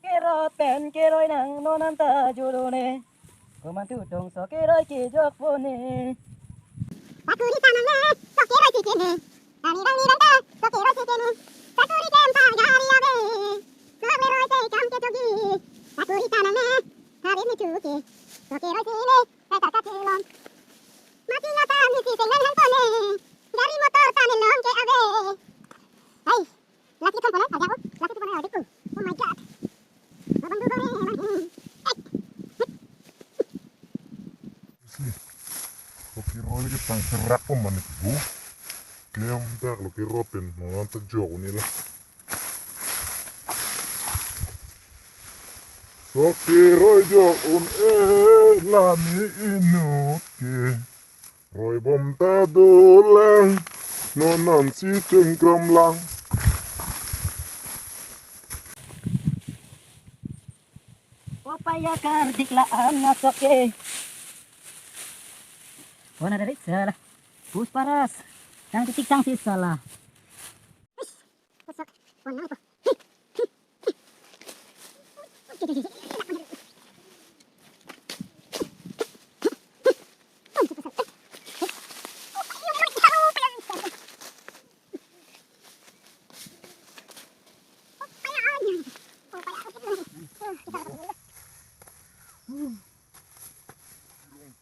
kiro pen kiroi nang nonan ta jurune kumantu dong so kiroi ki jok pone Paturi tanange so kiroi ki kene Dani dani danta so kiroi ki kene Paturi tempa gari ave so meroi te kam ke jogi Paturi tanange hari ni chuke so kiroi ki ne kata katilon Mati ngata misi tengan hantone Gari motor tane long ke ave Hey laki komponen aja ko laki komponen adikku oh my god abang dulu nih Lo kiro ini kita serak peman itu, kaya udah lo kiro pen mau nanti jauh nih lah. Lo kiro jauh lami inuke, roy bom tadulang, nonan si cengkram lang. upaya kardik la masuk ke wana dari salah bus paras yang titik sanksi salah Besok, warna itu.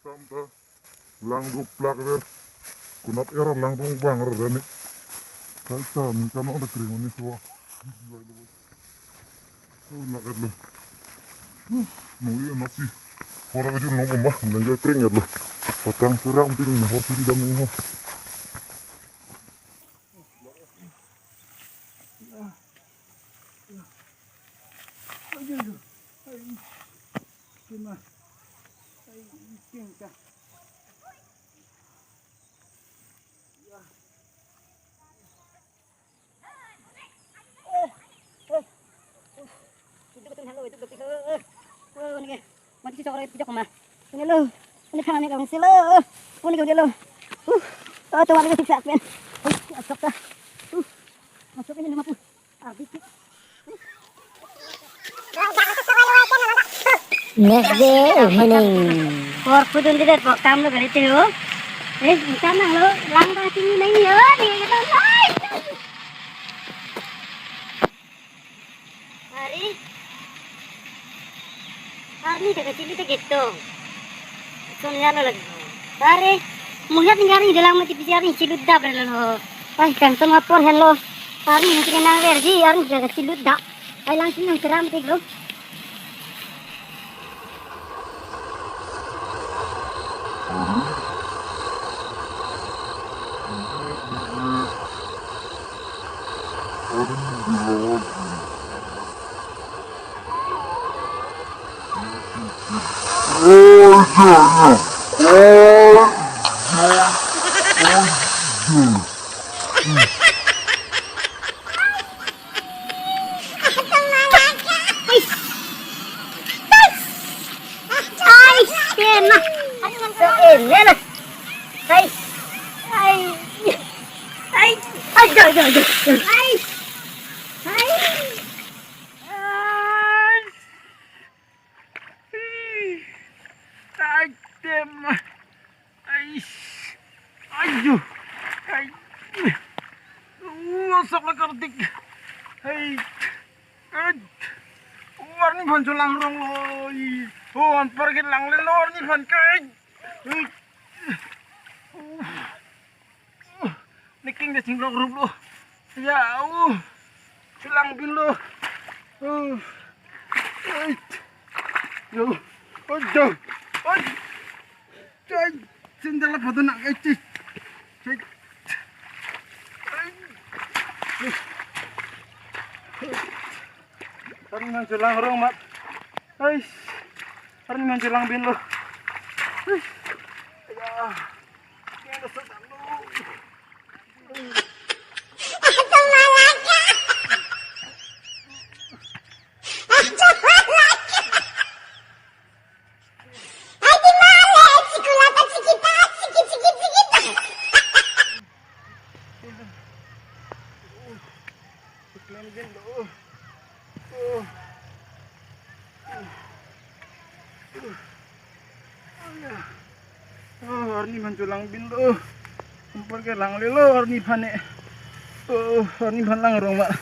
Sampai lang duplak der, kunap era lang dong bang dani. Kaya minta nak ada keringan ni semua. Oh nak ada. Nunggu nasi. Orang itu nunggu mah, nunggu kering ada. Potong serang ting, nunggu sini dah nunggu. Mati coklat itu coklat mah. Ini lo, ini kan kami silo. Ini kau dia lo. Tuh ada siksa pen. Masuk dah. Masuk ini lima puluh. Habis. Next day, morning. Por kudun tidak kok kamu kali itu. Bukan lo, langkah sini nih yo, nih kita naik. Hari dekat sini tuh gitu. Soalnya lo lagi. Hari, melihat nih dalam mati pisiarin silut dah berlalu lo. Kan semua por hello. Hari ini kita nang versi, hari dekat silut dah. Ay langsung yang ceram tuh lo. Masuk kartik. Hei. Warni ban lang rong loy. Oh, an pergi lang le lor ni ban kai. Niking de singlong rup lo. Ya, silang bin lo. Yo. Ojo. Oj. Cai, sindala padu nak kecil. Cai. Hari menjelang rong mat, hari menjelang bin lo, ya, ini ada sedang lo. Arni manculang bindo. Kumpul ke lang lelo arni pane. Arni pan lang rong mak.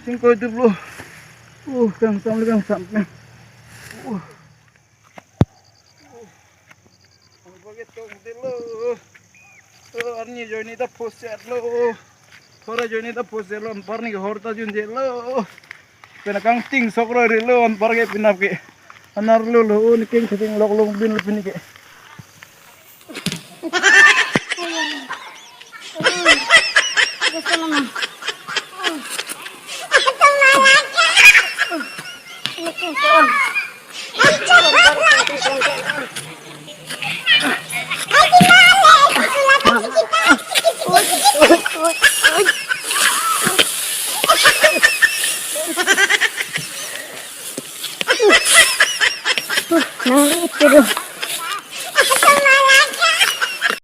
Singko itu blo. Kang sampai. Kumpul ke tong delo. Arni joini ta poset lo. Thora joini ta poset lo. Ampar ni horta jun delo. Pena kang ting sokro relo ampar ke pinap ke. Anar lo ni king ting lok lok bin pini ke. Gusto naman. Nanglit pero